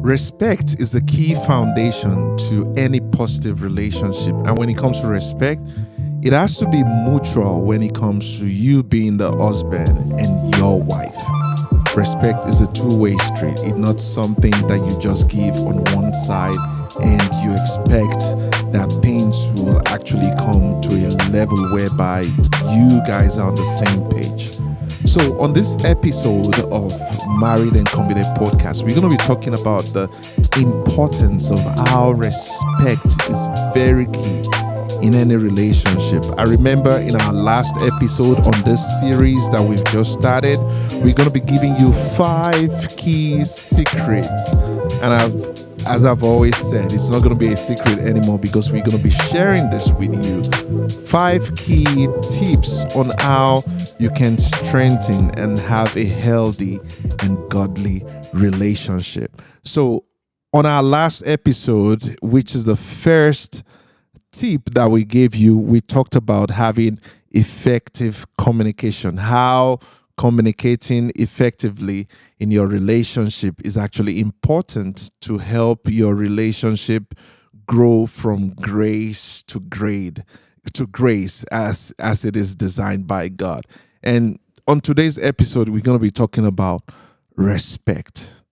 Respect is the key foundation to any positive relationship. And when it comes to respect, it has to be mutual when it comes to you being the husband and your wife. Respect is a two-way street. It's not something that you just give on one side and you expect that things will actually come to a level whereby you guys are on the same page. So on this episode of Married and Committed podcast, we're going to be talking about the importance of how respect is very key in any relationship. I remember in our last episode on this series that we've just started, we're going to be giving you 5 key secrets. And as I've always said, it's not going to be a secret anymore because we're going to be sharing this with you. 5 key tips on how you can strengthen and have a healthy and godly relationship. So on our last episode, which is the first tip that we gave you, we talked about having effective communication, how communicating effectively in your relationship is actually important to help your relationship grow from grace to grace as it is designed by God. And on today's episode, we're going to be talking about respect.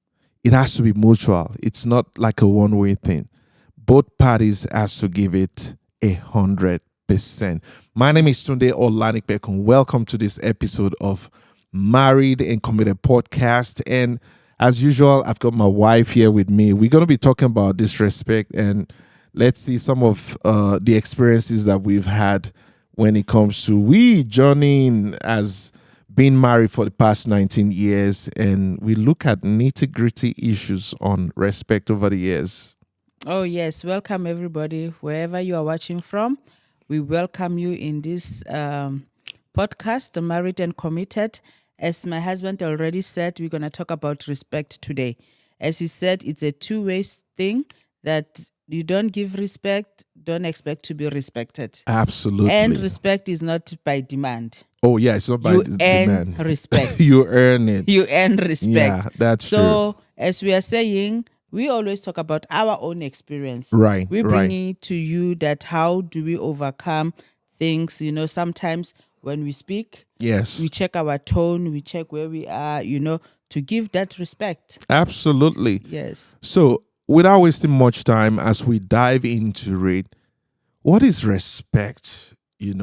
It has to be mutual. It's not like a one-way thing. Both parties has to give it 100%. My name is Tunde Olanikbekun. Welcome to this episode of Married and Committed podcast. And as usual, I've got my wife here with me. We're going to be talking about disrespect, and let's see some of the experiences that we've had when it comes to we journeying as being married for the past 19 years, and we look at nitty-gritty issues on respect over the years. Oh, yes. Welcome, everybody, wherever you are watching from. We welcome you in this podcast, Married and Committed. As my husband already said, we're going to talk about respect today. As he said, it's a two-way thing that you don't give respect, don't expect to be respected. Absolutely. And respect is not by demand. Oh, yeah, it's not by demand. You earn respect. You earn it. You earn respect. Yeah, that's true. So, as we are saying, we always talk about our own experience. Right. We bring it to you that how do we overcome things, sometimes when we speak, yes, we check our tone, we check where we are, to give that respect. Absolutely. Yes. So, without wasting much time, as we dive into it, what is respect, in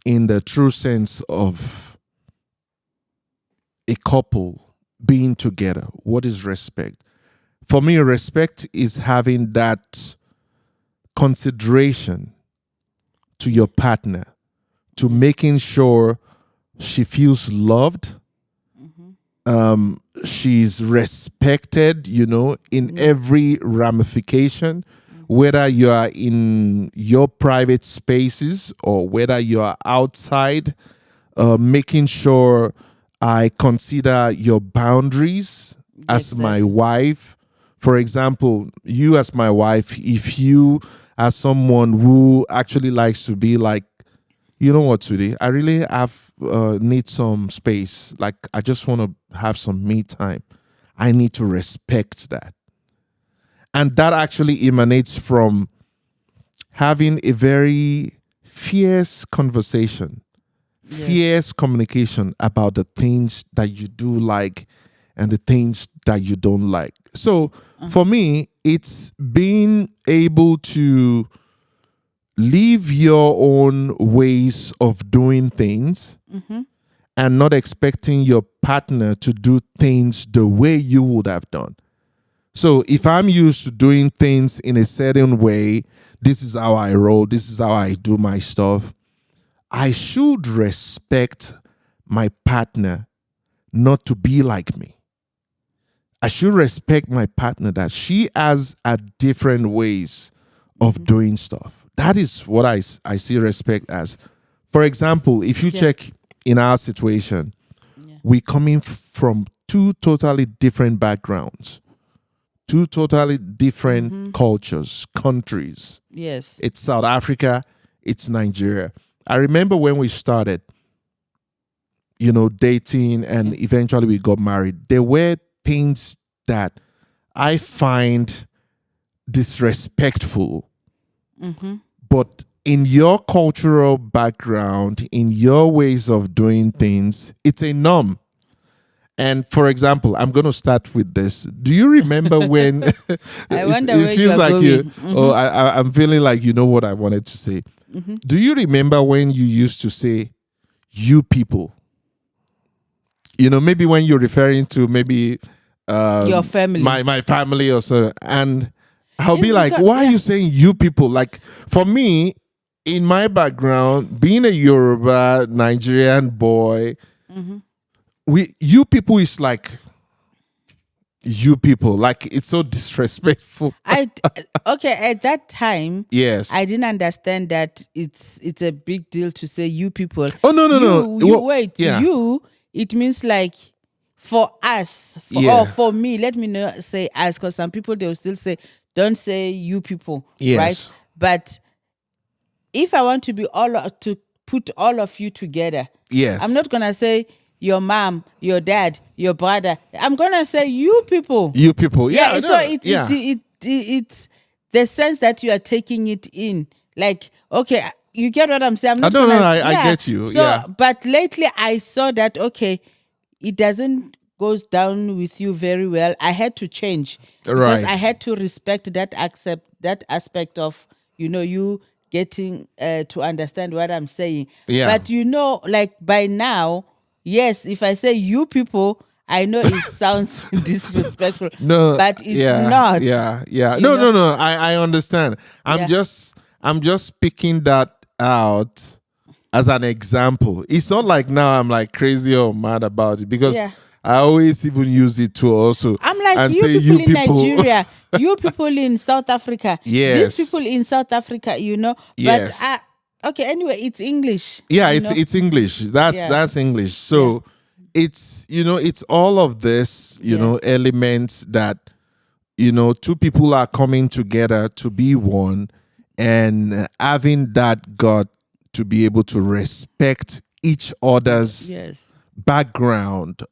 the true sense of a couple being together? What is respect? For me, respect is having that consideration to your partner, to making sure she feels loved, she's respected, in every ramification, whether you are in your private spaces or whether you are outside, making sure I consider your boundaries as my wife. For example, you as my wife, if you are someone who actually likes to be like, you know what, today I really need some space. Like, I just want to have some me time. I need to respect that. And that actually emanates from having a very fierce conversation, fierce communication about the things that you do like and the things that you don't like. So for me, it's being able to live your own ways of doing things and not expecting your partner to do things the way you would have done. So if I'm used to doing things in a certain way, this is how I roll, this is how I do my stuff, I should respect my partner not to be like me. I should respect my partner that she has a different ways of doing stuff. That is what I see respect as. For example, if you check in our situation, we coming from 2 totally different backgrounds, 2 totally different cultures, countries. Yes. It's South Africa, it's Nigeria. I remember when we started, dating and eventually we got married, there were things that I find disrespectful. But in your cultural background, in your ways of doing things, it's a norm. And for example, I'm going to start with this. Do you remember when I wonder it where you feels are like going. I'm feeling like you know what I wanted to say. Do you remember when you used to say you people? You know, maybe when you're referring to maybe Your family. my family or so, and I'll It's be like, because- why are yeah. you saying you people? Like for me, in my background, being a Yoruba Nigerian boy, you people is like you people. Like it's so disrespectful. Okay, at that time, Yes. I didn't understand that it's a big deal to say you people. Oh, no. You Well, wait, yeah. you, it means like for us, Yeah. or for me, let me not say us, because some people they will still say, don't say you people, Yes. right? But if I want to be to put all of you together, Yes. I'm not gonna say your mom, your dad, your brother. I'm gonna say you people. You people. Yeah. So yeah. it's the sense that you are taking it in. Like, okay, you get what I'm saying? I'm not No, gonna. I get you. So, Yeah. but lately I saw that okay, it doesn't goes down with you very well. I had to change because Right. I had to respect that aspect of you getting to understand what I'm saying. Yeah. But like by now, yes, if I say you people, I know it sounds disrespectful. No, but it's not. Yeah. you No, know? no. I understand. I'm Yeah. just picking that out as an example. It's not like now I'm like crazy or mad about it because Yeah. I always even use it to also I'm like and you say people you in people. Nigeria, you people in South Africa, Yes. these people in South Africa, Yes. But okay, anyway, it's English. Yeah, you it's know? it's English. That's English. So it's it's all of this, elements that two people are coming together to be one and having that gut to be able to respect each other's Yes. background,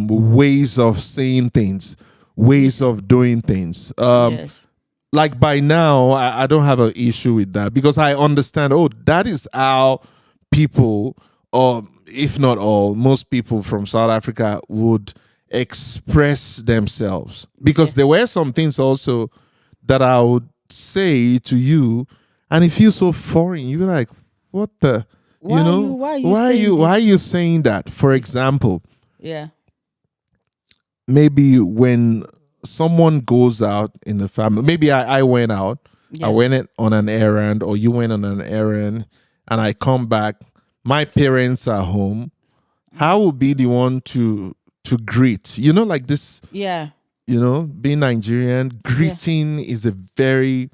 ways of saying things, ways of doing things. Yes. Like by now, I don't have an issue with that because I understand, that is how people, or if not all, most people from South Africa would express themselves. Because there were some things also that I would say to you, and it feels so foreign. You're like, what the, Why are you saying that? For example, Yeah. maybe when someone goes out in the family, maybe I went out, Yeah. I went on an errand, or you went on an errand, and I come back, my parents are home. I will be the one to greet. Like this, Yeah. being Nigerian, greeting is a very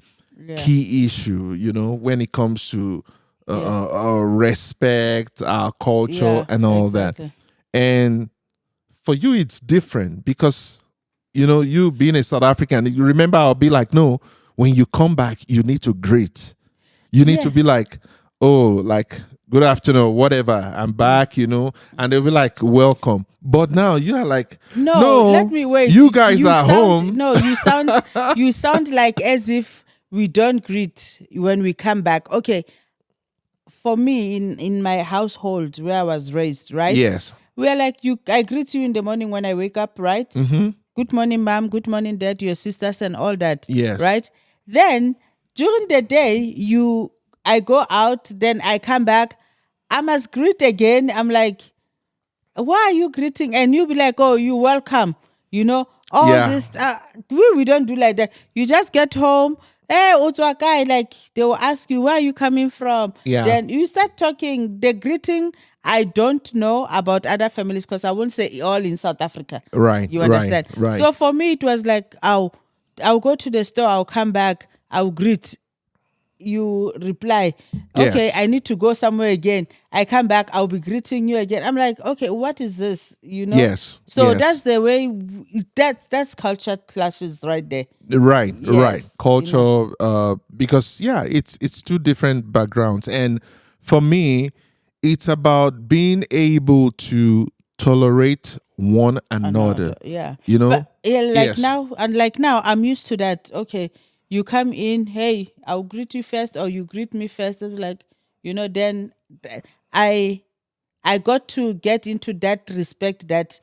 key issue, when it comes to respect, our culture, Yeah, and all exactly. that. And for you, it's different because, you being a South African, you remember I'll be like, no, when you come back, you need to greet. You need to be like, oh, like, good afternoon, whatever. I'm back, and they'll be like, welcome. But now you are like, no, let me wait. You guys are home. No, you sound like as if we don't greet when we come back. Okay. For me, in my household where I was raised, right? Yes. We are like I greet you in the morning when I wake up, right? Mm-hmm. Good morning, mom. Good morning, dad, your sisters and all that. Yes. Right? Then during the day, I go out, then I come back, I must greet again. I'm like, why are you greeting? And you'll be like, oh, you welcome. All Yeah. this. We don't do like that. You just get home. Hey, Otwakai, like they will ask you, where are you coming from? Yeah. Then you start talking. The greeting, I don't know about other families because I won't say all in South Africa. Right. You understand? Right. So for me, it was like, I'll go to the store, I'll come back, I'll greet. You reply, okay, Yes. I need to go somewhere again. I come back, I'll be greeting you again. I'm like, okay, what is this? Yes. So Yes. that's the way, that's culture clashes right there. Right. Yes, Culture, because it's two different backgrounds. And for me, it's about being able to tolerate one another. Yeah. You know? But yeah, Yes. like now, I'm used to that. Okay, you come in, hey, I'll greet you first, or you greet me first. It's like, then I I got to get into that respect that,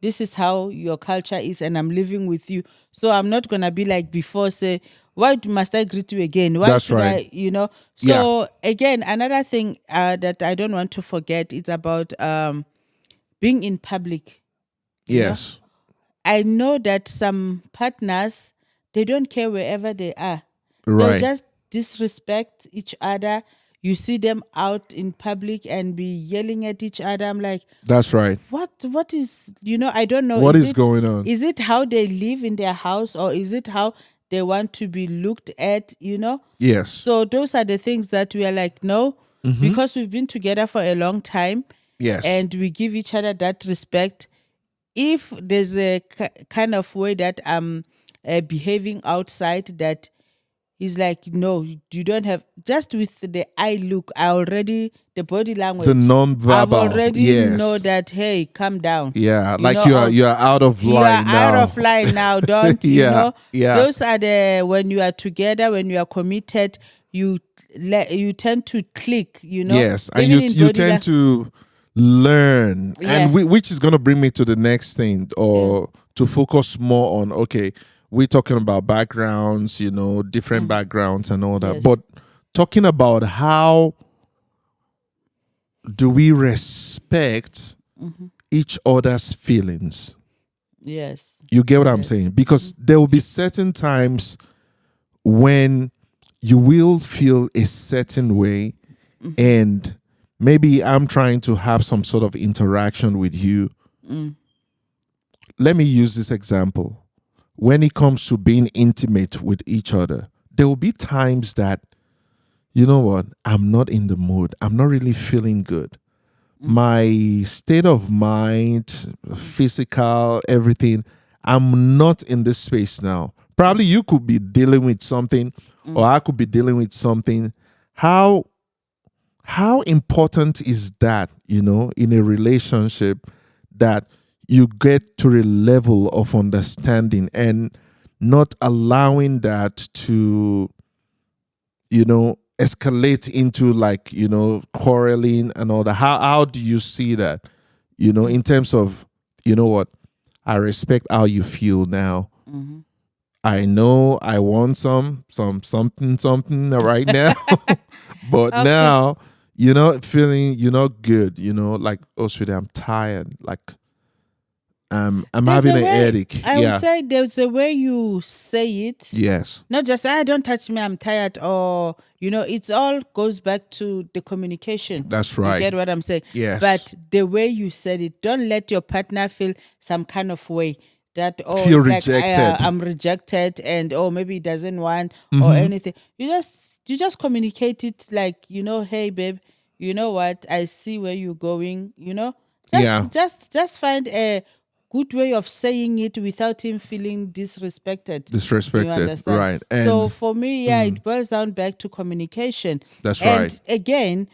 this is how your culture is and I'm living with you. So I'm not going to be like before, say, why must I greet you again? Why That's should right. I? Yeah. So again, another thing that I don't want to forget is about being in public. You know, Yes. I know that some partners, they don't care wherever they are. They'll Right. just disrespect each other. You see them out in public and be yelling at each other. I'm like, That's right. what is, I don't know. What is going on? Is it how they live in their house, or is it how they want to be looked at? Yes. So those are the things that we are like, no, because we've been together for a long time Yes. and we give each other that respect. If there's a kind of way that I'm behaving outside that is like, no, you don't have, just with the eye look, the body The language, I've non-verbal. already know Yes. that, hey, calm down. Yeah. You Like know, or you are out of you are line out now. of line now. Don't, Yeah. Yeah. those are when you are together, when you are committed, you tend to click, Yes. And even in you body tend to learn. Yeah. And which is going to bring me to the next thing, or to focus more on, okay, we're talking about backgrounds, different backgrounds and all that. Yes. But talking about how do we respect each other's feelings? Yes. You get what I'm saying? Because there will be certain times when you will feel a certain way, and maybe I'm trying to have some sort of interaction with you. Let me use this example. When it comes to being intimate with each other, there will be times that, you know what, I'm not in the mood. I'm not really feeling good. My state of mind, physical, everything, I'm not in this space now. Probably you could be dealing with something, or I could be dealing with something. How important is that, in a relationship, that you get to a level of understanding and not allowing that to, escalate into like, quarreling and all that. How do you see that, in terms of, what, I respect how you feel now. I know I want something right now, but Okay. now, feeling, good, like, oh, sweetie, I'm tired. Like, I'm There's having a a way, headache. I Yeah. would say there's a way you say it. Yes. Not just, don't touch me, I'm tired, or, it's all goes back to the communication. That's You right. get what I'm saying? Yes. But the way you said it, don't let your partner feel some kind of way that, Feel it's like rejected. I'm rejected, and, maybe he doesn't want or anything. You just communicate it like, hey, babe, you know what? I see where you're going, Yeah. Just find a good way of saying it without him feeling disrespected. Disrespected. You understand? Right. So And for me, it boils down back to communication. That's and right. again,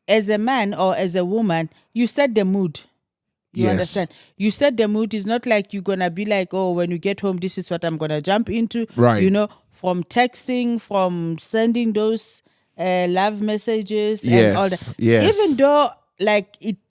as a man or as a woman, you set the mood. You Yes. understand? You set the mood. It's not like you're gonna be like, oh, when you get home, this is what I'm gonna jump into. Right. From texting, from sending those love messages and all Yes. that. Yes. Even though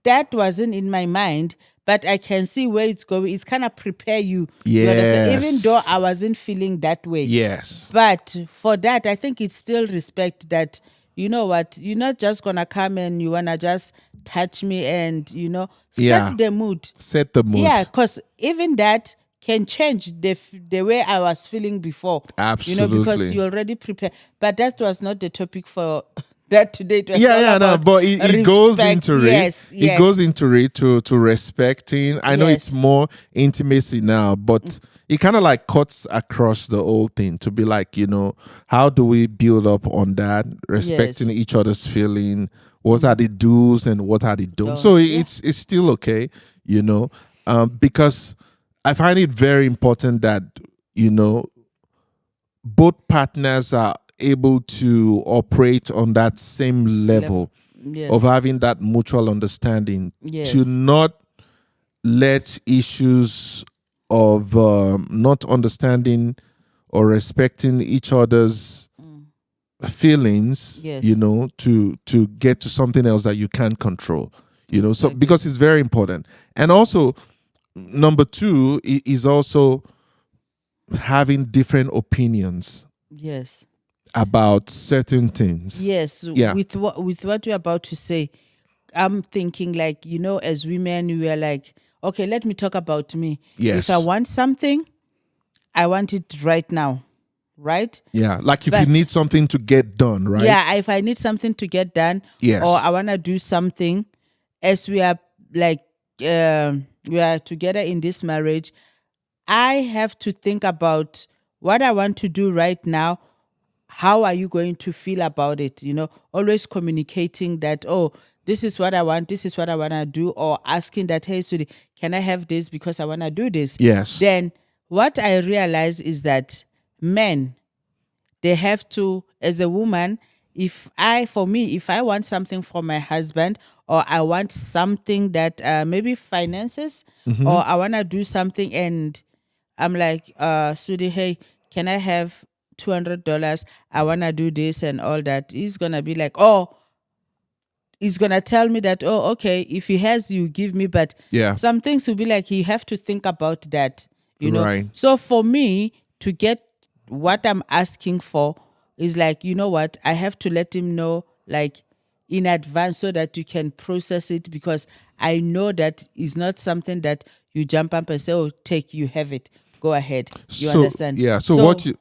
that wasn't in my mind, but I can see where it's going. It's kind of prepare you. You understand? Even though Yes. I wasn't feeling that way. Yes. But for that, I think it's still respect that, you know what, you're not just going to come and you want to just touch me and, set Yeah. the mood. Set the mood. Yeah, because even that can change the way I was feeling before. Because Absolutely. you already prepared. But that was not the topic for that today. It was all No, about but it goes respect. into Yes, it. yes. It goes into it to respecting. I know Yes. it's more intimacy now, but it kind of like cuts across the whole thing to be like, how do we build up on that, respecting each other's feeling? What are the do's and what are the don'ts? So it's still okay, because I find it very important that, both partners are able to operate on that same level Yes. of having that mutual understanding, Yes. to not let issues of not understanding or respecting each other's feelings, Yes. to get to something else that you can't control, so Exactly. because it's very important. And also, number two is also having different opinions Yes. about certain things. Yes. Yeah. With what you're about to say, I'm thinking like, as women, we are like, okay, let me talk about me. If I Yes. want something, I want it right now. Right? Yeah. Like if you But need something to get done, right? yeah, if I need something to get done, or Yes. I want to do something, as we are like, we are together in this marriage, I have to think about what I want to do right now. How are you going to feel about it? Always communicating that, oh, this is what I want, this is what I want to do, or asking that, hey, Sudi, can I have this because I want to do this? Yes. Then what I realize is that men, they have to, as a woman, if I want something from my husband, or I want something that maybe finances, or I want to do something, and I'm like, Sudi, hey, can I have $200? I want to do this and all that. He's going to be like, oh, he's going to tell me that, oh, okay, if he has, you give me. But Yeah. some things will be like, you have to think about that. Right. So for me to get what I'm asking for is like, you know what, I have to let him know like in advance so that you can process it, because I know that it's not something that you jump up and say, oh, take, you have it. Go ahead. You So understand? yeah. So what you?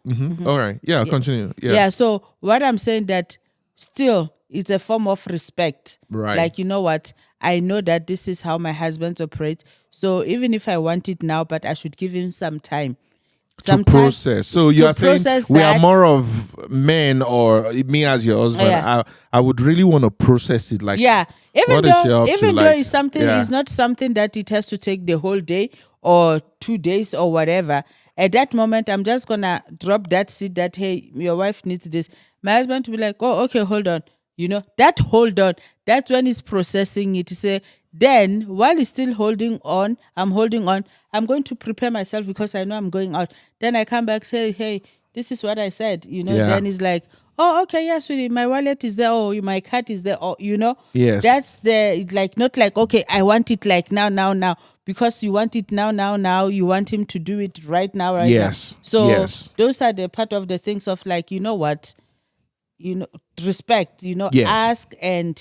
All right. Yeah. Yeah. Continue. Yeah. Yeah. So what I'm saying that still it's a form of respect. Right. Like, you know what? I know that this is how my husband operates. So even if I want it now, but I should give him some time. To process. So you to are saying process we are that. more of men, or me as your husband. Yeah. I would really want to process it. Like, Yeah. what is she up to? Even though Like, it's something, yeah. it's not something that it has to take the whole day or 2 days or whatever. At that moment, I'm just gonna drop that seed that, hey, your wife needs this. My husband will be like, oh, okay, hold on. That hold on. That's when he's processing it. To say, then while he's still holding on, I'm holding on. I'm going to prepare myself because I know I'm going out. Then I come back, say, hey, this is what I said. Yeah. Then he's like, oh, okay, yeah, sweetie, my wallet is there. Oh, my card is there. Oh, Yes. that's the, like, not like, okay, I want it like now, because you want it now. You want him to do it right now, Yes. now. So Yes. those are the part of the things of like, you know what, respect, Yes. ask, and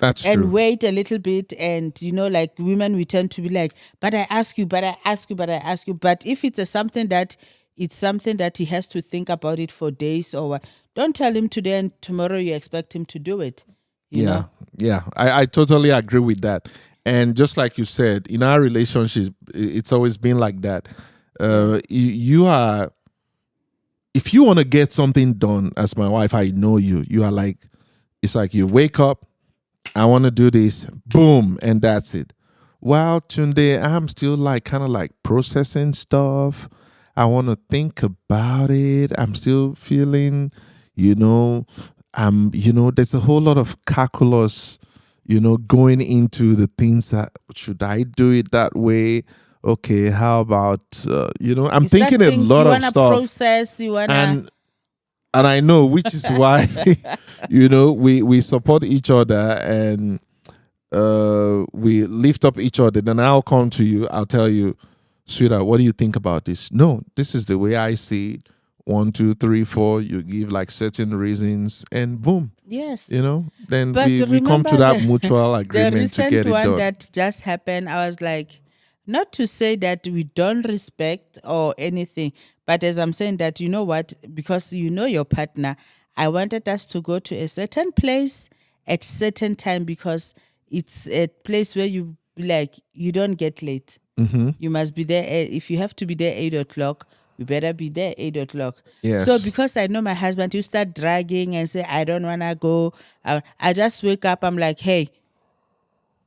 That's and true. wait a little bit, and like women, we tend to be like, but I ask you, but I ask you, but I ask you. But if it's something that he has to think about it for days or what, don't tell him today and tomorrow you expect him to do it. You know? Yeah. I totally agree with that. And just like you said, in our relationship, it's always been like that. You are, if you want to get something done as my wife, I know you are like, it's like you wake up, I want to do this, boom, and that's it. Well, Tunde, I'm still like kind of like processing stuff. I want to think about it. I'm still feeling, there's a whole lot of calculus, going into the things that, should I do it that way? Okay, how about, I'm thinking a lot of stuff. Process, you wanna And I know, which is why, we support each other, and we lift up each other. Then I'll come to you. I'll tell you, sweetheart, what do you think about this? No, this is the way I see it. 1, 2, 3, 4. You give like certain reasons, and boom. Yes. Then But we come to that mutual agreement to get it done. The recent one that just happened, I was like, not to say that we don't respect or anything, but as I'm saying that, you know what, because your partner, I wanted us to go to a certain place at certain time, because it's a place where you don't get late. Mm-hmm. You must be there. If you have to be there 8 o'clock, you better be there 8 o'clock. Yes. So because I know my husband, you start dragging and say, I don't want to go. I just wake up. I'm like, hey,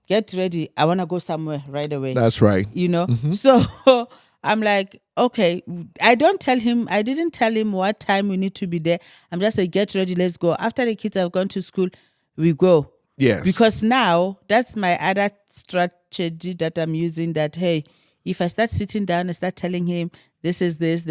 get ready. I want to go somewhere right away. That's right. Mm-hmm. So I'm like, okay. I didn't tell him what time we need to be there. I'm just like, get ready, let's go. After the kids have gone to school, we go. Yes. Because now that's my other strategy that I'm using, that, hey, if I start sitting down and start telling him this is this,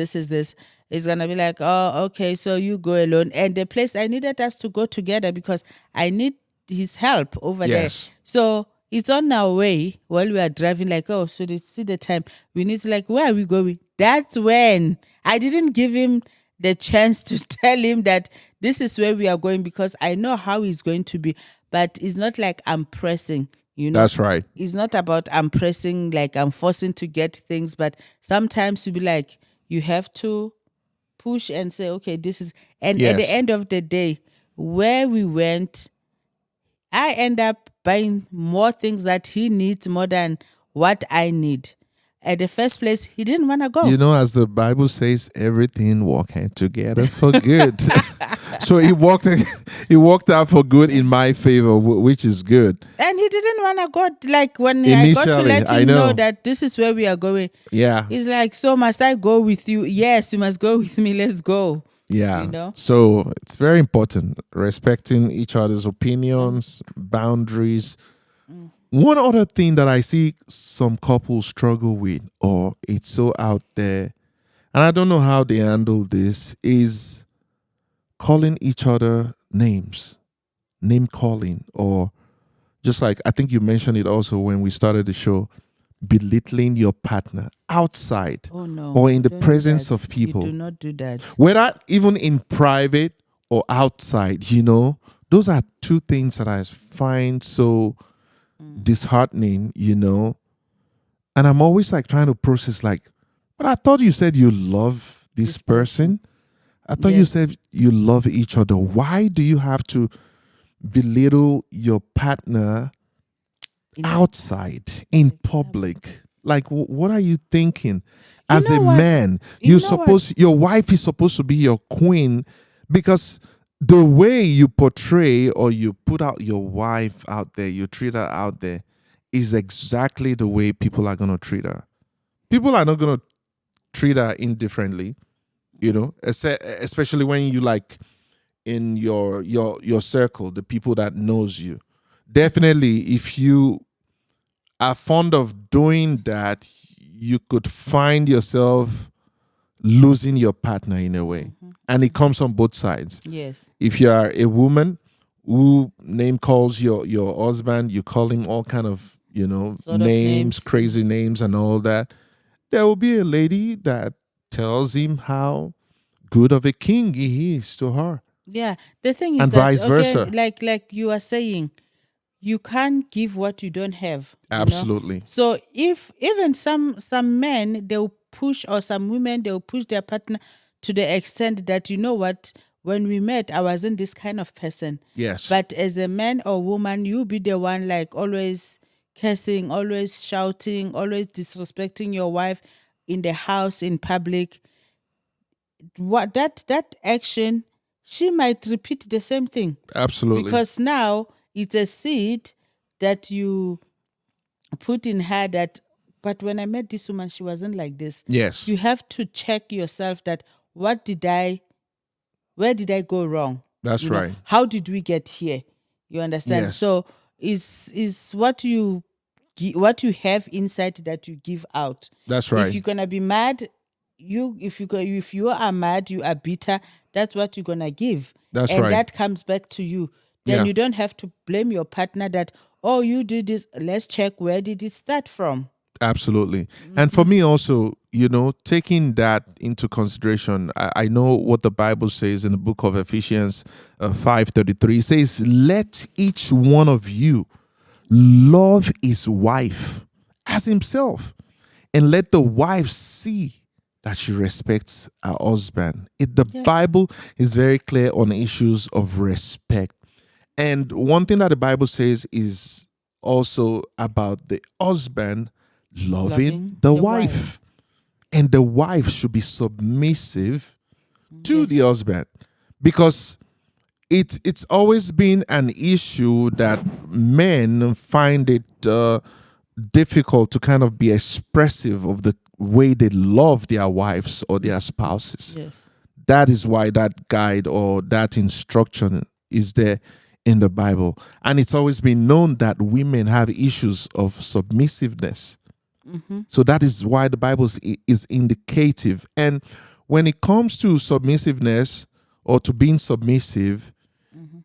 it's going to be like, oh, okay, so you go alone. And the place I needed us to go together because I need his help over there. Yes. So it's on our way while we are driving, like, oh, so they see the time. We need to, like, where are we going? That's when I didn't give him the chance to tell him that this is where we are going, because I know how he's going to be. But it's not like I'm pressing, That's right. It's not about I'm pressing, like I'm forcing to get things. But sometimes you be like, you have to push and say, okay, this is. And at the Yes. end of the day, where we went, I end up buying more things that he needs more than what I need. At the first place, he didn't want to go. You know, as the Bible says, everything working together for good. So he worked out for good in my favor, which is good. And he didn't want to go. Like when I got to Initially, let I him know. know that this is where we are going, Yeah. he's like, so must I go with you? Yes, you must go with me. Let's go. Yeah. You know? So it's very important respecting each other's opinions, boundaries. One other thing that I see some couples struggle with, or it's so out there, and I don't know how they handle this, is calling each other names, name calling, or just like I think you mentioned it also when we started the show, belittling your partner outside Oh no. or in the don't do presence that. of people. You do not do that. Whether even in private or outside, those are two things that I find so disheartening, and I'm always like trying to process, like, but I thought you said you love this person. I thought you Yes. said you love each other. Why do you have to belittle your partner outside in public? Like, what are you thinking? As know a what? man, You know what? your wife is supposed to be your queen, because the way you portray or you put out your wife out there, you treat her out there, is exactly the way people are going to treat her. People are not going to treat her indifferently, especially when you, like, in your circle, the people that knows you. Definitely, if you are fond of doing that, you could find yourself losing your partner in a way. And it comes on both sides. Yes. If you are a woman who name calls your husband, you call him all kind of, Sort of names, names. crazy names and all that, there will be a lady that tells him how good of a king he is to her. Yeah. The thing is And that, vice versa. again, like you are saying, you can't give what you don't have. you know? Absolutely. So if even some men, they'll push, or some women, they'll push their partner to the extent that, you know what, when we met, I wasn't this kind of person. Yes. But as a man or woman, you be the one, like, always cursing, always shouting, always disrespecting your wife in the house, in public. What that action, she might repeat the same thing. Absolutely. Because now it's a seed that you put in her, that, but when I met this woman, she wasn't like this. Yes. You have to check yourself, that where did I go wrong? That's right. How did we get here? You understand? Yes. So is what you have inside that you give out. That's right. If you're gonna be mad, if you are mad, you are bitter, that's what you're gonna give. That's and right. that comes back to you. Then Yeah. you don't have to blame your partner that, oh, you did this. Let's check, where did it start from? Absolutely. And for me also, taking that into consideration, I know what the Bible says in the book of Ephesians 5:33. It says, let each one of you love his wife as himself, and let the wife see that she respects her husband. The Bible is very clear on issues of respect. And one thing that the Bible says is also about the husband loving the wife. And the wife should be submissive to the husband, because it's always been an issue that men find it difficult to kind of be expressive of the way they love their wives or their spouses. Yes. That is why that guide or that instruction is there in the Bible. And it's always been known that women have issues of submissiveness. So that is why the Bible is indicative. And when it comes to submissiveness or to being submissive,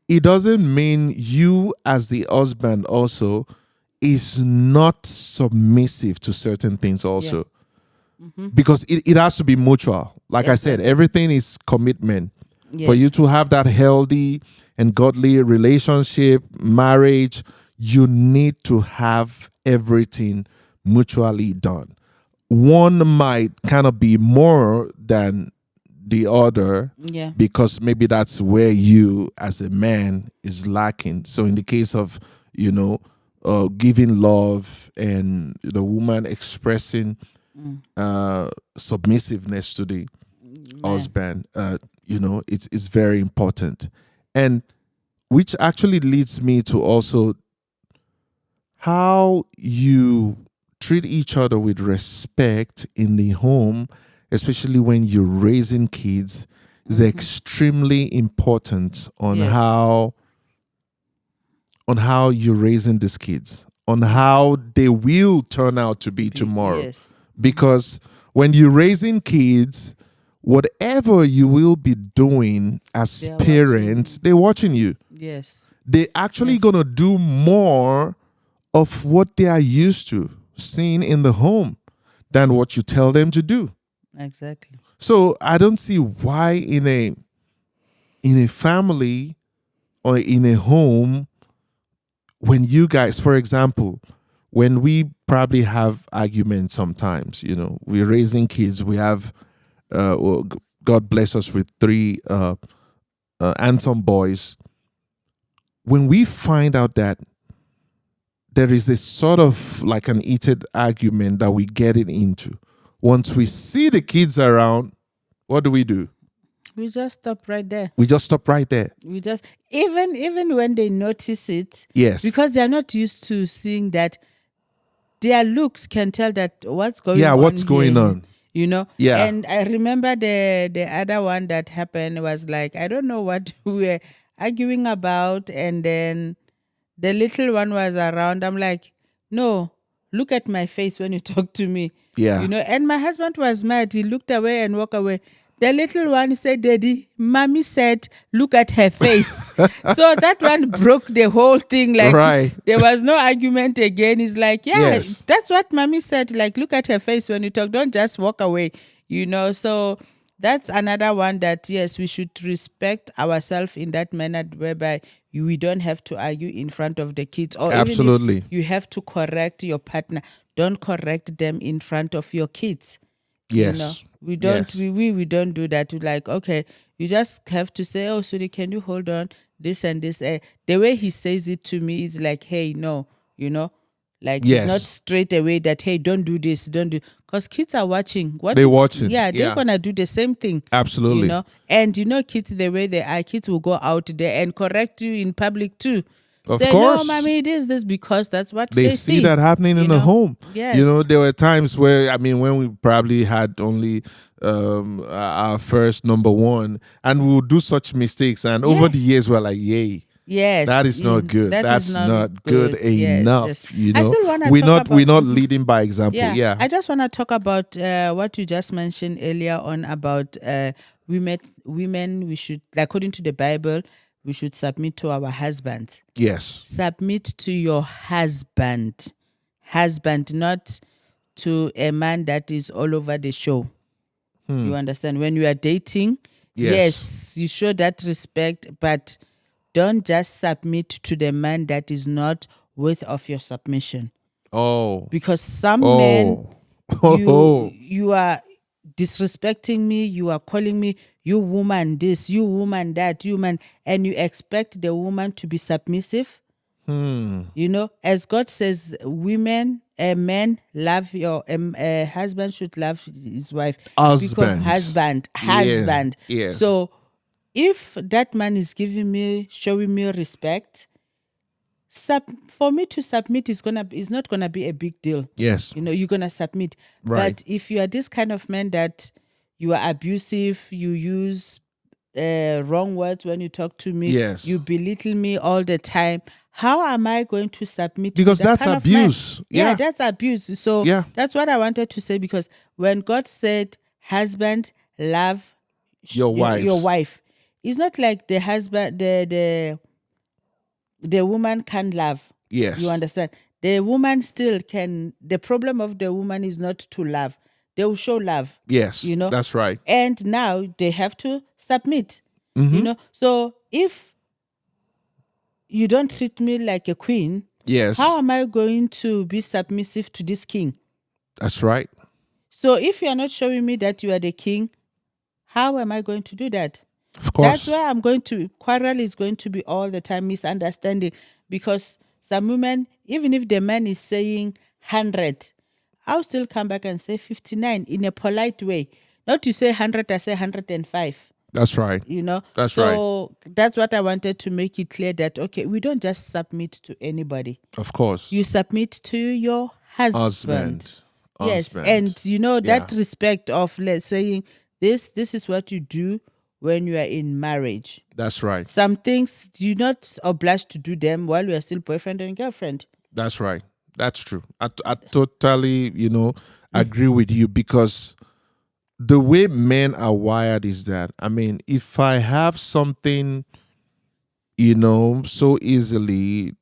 it doesn't mean you as the husband also is not submissive to certain things also. Because it has to be mutual. Like I said, everything is commitment. For you to have that healthy and godly relationship, marriage, you need to have everything mutually done. One might kind of be more than the other because maybe that's where you as a man is lacking. So in the case of, giving love and the woman expressing submissiveness to the husband, it's very important. And which actually leads me to also how you treat each other with respect in the home, especially when you're raising kids, is extremely important on how you're raising these kids, on how they will turn out to be tomorrow. Because when you're raising kids, whatever you will be doing as parents, they're watching you. They're actually going to do more of what they are used to seeing in the home than what you tell them to do. Exactly. So I don't see why in a family or in a home, when you guys, for example, when we probably have arguments sometimes, we're raising kids, we have, God bless us with 3 handsome boys. When we find out that there is a sort of like an heated argument that we get it into, once we see the kids around, what do? We just stop right there. We just stop right there. We just, even when they notice it, because they're not used to seeing that, their looks can tell that what's going on. Yeah, what's going on? Yeah. And I remember the other one that happened was like, I don't know what we were arguing about, and then the little one was around. I'm like, no, look at my face when you talk to me. Yeah. And my husband was mad. He looked away and walked away. The little one said, Daddy, Mommy said, look at her face. So that one broke the whole thing. Like, there was no argument again. He's like, that's what Mommy said. Like, look at her face when you talk. Don't just walk away, So that's another one that, yes, we should respect ourselves in that manner whereby we don't have to argue in front of the kids. Or absolutely, even if you have to correct your partner, don't correct them in front of your kids. Yes. We don't we don't do that. We're like, okay, you just have to say, oh, sorry, can you hold on? This and this. The way he says it to me is like, hey, no, like it's not straight away that, hey, don't do this, don't do, because kids are watching. They're watching. Yeah, they're gonna do the same thing. Absolutely. And kids, the way they are, kids will go out there and correct you in public too. Of Say, course. No, Mommy, this because that's what they see that happening in the home. Yes. There were times where, when we probably had only our first number one, and we would do such mistakes, and over the years we're like, yay. Yes, that is not good. That's not good enough. Yes. I still want to we're not leading by example. Yeah. I just want to talk about what you just mentioned earlier on about women. We should, according to the Bible, we should submit to our husbands. Yes. Submit to your husband, not to a man that is all over the show. You understand? When you are dating, yes, you show that respect, but don't just submit to the man that is not worth of your submission. Oh. Because some men, you are disrespecting me, you are calling me, you woman this, you woman that, you man, and you expect the woman to be submissive. As God says, men love your husband should love his wife. Husband. Yes. So if that man is showing me respect, for me to submit is not gonna be a big deal. Yes. You're gonna submit. Right. But if you are this kind of man that you are abusive, you use wrong words when you talk to me. Yes. You belittle me all the time. How am I going to submit Because to that that's kind of man? abuse. Yeah, Yeah. that's abuse. So Yeah. that's what I wanted to say, because when God said, husband, love Your your wives. wife, it's not like the husband, the woman can't love. Yes. You understand? The woman still can. The problem of the woman is not to love. They will show love. Yes. You know? That's right. And now they have to submit. Mm-hmm. You know? So if you don't treat me like a queen, Yes. how am I going to be submissive to this king? That's right. So if you are not showing me that you are the king, how am I going to do that? Of course. That's why I'm going to, quarrel is going to be all the time misunderstanding, because some women, even if the man is saying 100, I'll still come back and say 59 in a polite way. Not to say 100, I say 105. That's right. You know, That's so that's what I wanted to make it clear, that okay, we don't just submit to anybody. Of course. You submit to your husband. Husband. Yes, Husband. and you know that Yeah. respect of, let's saying this is what you do when you are in marriage. That's right. Some things you're not obliged to do them while you are still boyfriend and girlfriend. That's right. That's true. I totally, agree with you, because the way men are wired is that, I mean, if I have something, so easily,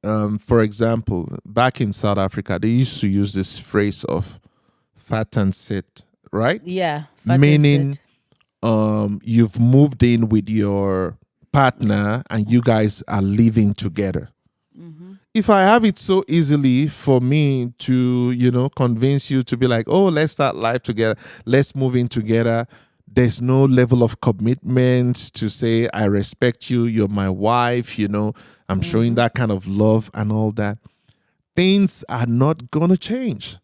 for example, back in South Africa, they used to use this phrase of fat and sit, right? Yeah. fat and Meaning, sit. you've moved in with your partner and you guys are living together. If I have it so easily for me to, convince you to be like, oh, let's start life together, let's move in together. There's no level of commitment to say, I respect you, you're my wife, I'm showing that kind of love and all that. Things are not going to change.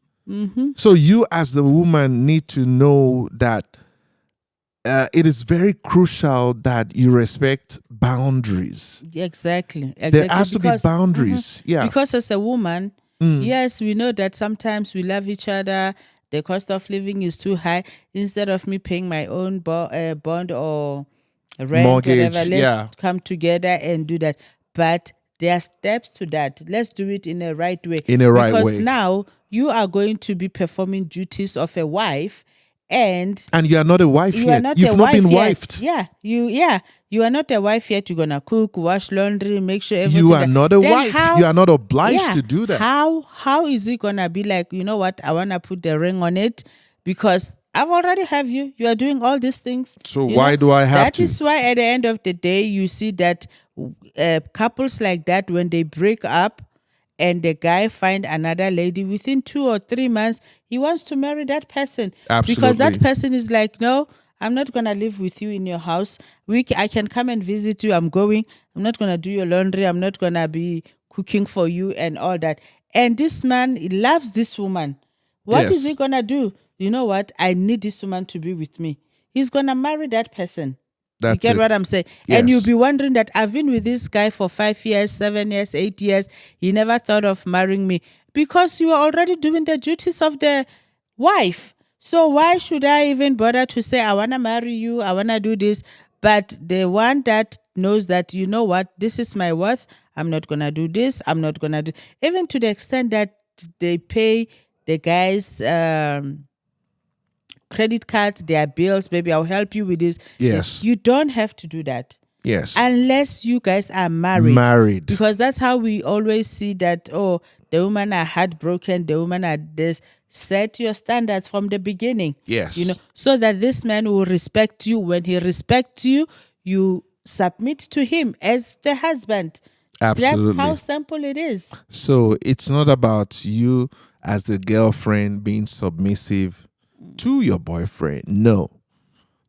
So you as the woman need to know that it is very crucial that you respect boundaries. Exactly. There has to be boundaries. Yeah. Because as a woman, yes, we know that sometimes we love each other. The cost of living is too high. Instead of me paying my own bond or rent, Mortgage, whatever, let's yeah. come together and do that. But there are steps to that. Let's do it in a right way. In a right because way. now you are going to be performing duties of a wife, and you are not a wife you yet. are not You've a not wife been yet. wifed. You are not a wife yet. You're gonna cook, wash laundry, make sure everything. You are not a Then wife. You are not obliged to do that. How is it gonna be like? You know what? I wanna put the ring on it because I've already have you. You are doing all these things. So why do I have That to? is why at the end of the day, you see that couples like that, when they break up and the guy find another lady, within 2 or 3 months, he wants to marry that person. Absolutely. Because that person is like, no, I'm not going to live with you in your house. I can come and visit you. I'm not going to do your laundry. I'm not going to be cooking for you and all that. And this man, he loves this woman. What is Yes. he going to do? You know what? I need this woman to be with me. He's going to marry that person. You get what I'm saying? Yes. And you'll be wondering that I've been with this guy for 5 years, 7 years, 8 years. He never thought of marrying me because you are already doing the duties of the wife. So why should I even bother to say, I want to marry you, I want to do this? But the one that knows that, you know what, this is my worth, I'm not going to do this, I'm not going to do, even to the extent that they pay the guys credit cards, their bills, baby, I'll help you with this. Yes. You don't have to do that. Yes. Unless you guys are married. Because that's how we always see that, oh, the women are heartbroken, the women are this. Set your standards from the beginning. Yes. So that this man will respect you. When he respects you, you submit to him as the husband. Absolutely. That's how simple it is. So it's not about you as the girlfriend being submissive to your boyfriend. No.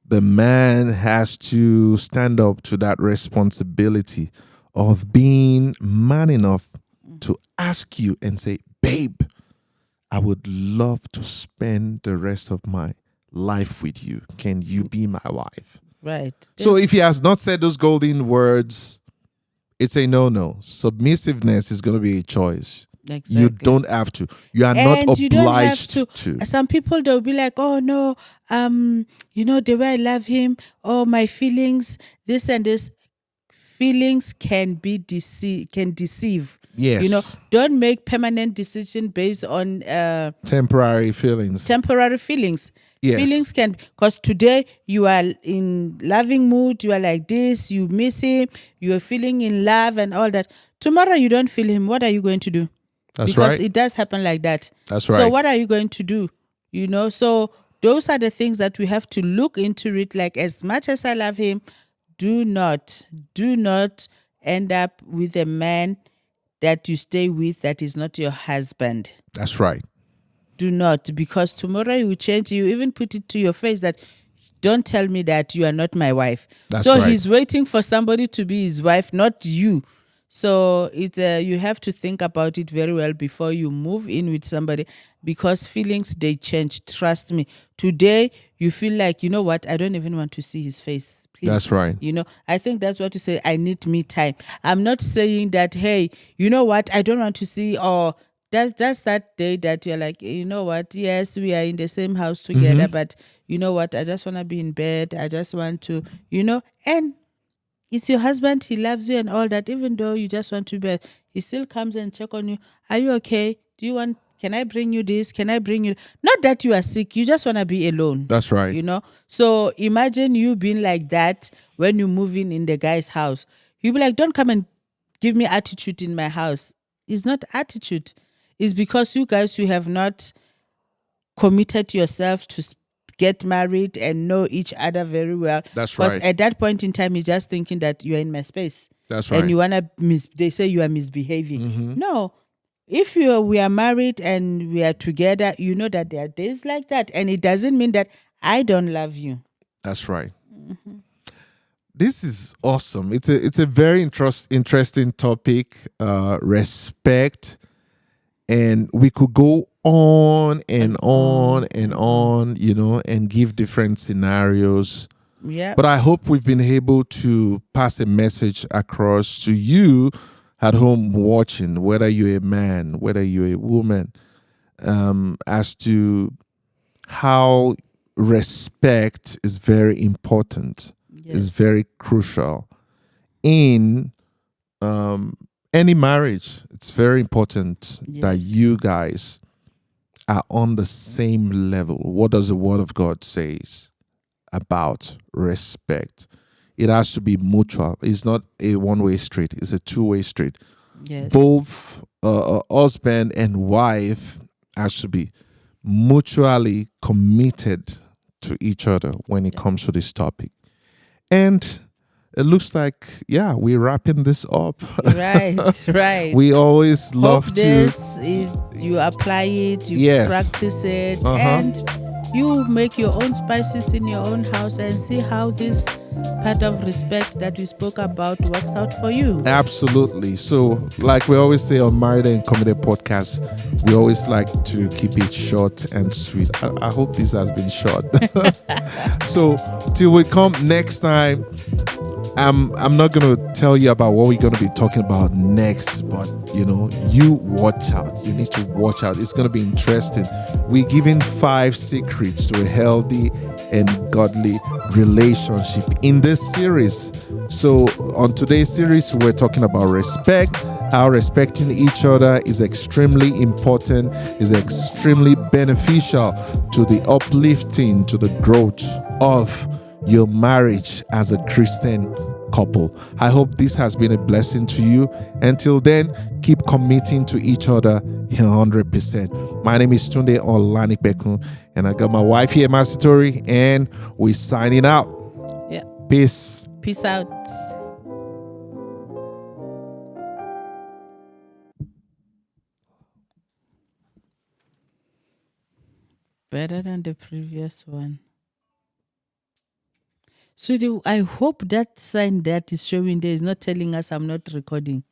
The man has to stand up to that responsibility of being man enough to ask you and say, babe, I would love to spend the rest of my life with you. Can you be my wife? Right. So if he has not said those golden words, it's a no-no. Submissiveness is going to be a choice. You Exactly. don't have to. You are not And you don't have to. obliged to. Some people, they'll be like, "Oh no, the way I love him, oh my feelings, this and this." Feelings can deceive. Yes. Don't make permanent decision based on Temporary feelings. temporary feelings. Yes. Feelings can, because today you are in loving mood, you are like this, you miss him, you are feeling in love and all that. Tomorrow you don't feel him. What are you going to do? That's Because right. it does happen like that. That's So right. what are you going to do? So those are the things that we have to look into it. Like, as much as I love him, do not end up with a man that you stay with that is not your husband. That's right. Do not, because tomorrow you will change. You even put it to your face that, don't tell me that you are not my wife. That's So right. he's waiting for somebody to be his wife, not you. So you have to think about it very well before you move in with somebody, because feelings, they change. Trust me. Today you feel like, you know what, I don't even want to see his face. Please. That's right. I think that's what you say. I need me time. I'm not saying that, hey, you know what, I don't want to see, or that's that day that you're like, you know what, yes, we are in the same house together, but you know what, I just want to be in bed. I just want to, and it's your husband. He loves you and all that. Even though you just want to be, he still comes and check on you. Are you okay? Do you want, can I bring you this? Can I bring you? Not that you are sick. You just want to be alone. That's right. So imagine you being like that when you move in the guy's house. You'll be like, don't come and give me attitude in my house. It's not attitude. It's because you have not committed yourself to get married and know each other very well. That's Because right. at that point in time, you're just thinking that you're in my space. That's right. And you want to, they say you are misbehaving. No. If we are married and we are together, you know that there are days like that. And it doesn't mean that I don't love you. That's right. This is awesome. It's a very interesting topic. Respect, and we could go on and on and on, and give different scenarios. Yeah. But I hope we've been able to pass a message across to you at home watching, whether you're a man, whether you're a woman, as to how respect is very important, is very crucial in any marriage. It's very important that you guys are on the same level. What does the Word of God says about respect? It has to be mutual. It's not a one-way street. It's a two-way street. Yes. Both husband and wife has to be mutually committed to each other when it comes to this topic. And it looks like, we're wrapping this up. Right. We always love Hope to. you apply it, you practice it, and you make your own spices in your own house and see how this part of respect that we spoke about works out for you. Absolutely. So, like we always say on Married and Committed podcast, we always like to keep it short and sweet. I hope this has been short. So, till we come next time, I'm not going to tell you about what we're going to be talking about next, but you watch out. You need to watch out. It's going to be interesting. We're giving 5 secrets to a healthy and godly relationship in this series. So on today's series, we're talking about respect, how respecting each other is extremely important, is extremely beneficial to the uplifting, to the growth of your marriage as a Christian couple. I hope this has been a blessing to you. Until then, keep committing to each other 100%. My name is Tunde Olanikbekun, and I got my wife here, Masitori, and we're signing out. Yeah. Peace. Peace out. Better than the previous one. So I hope that sign that is showing there is not telling us I'm not recording.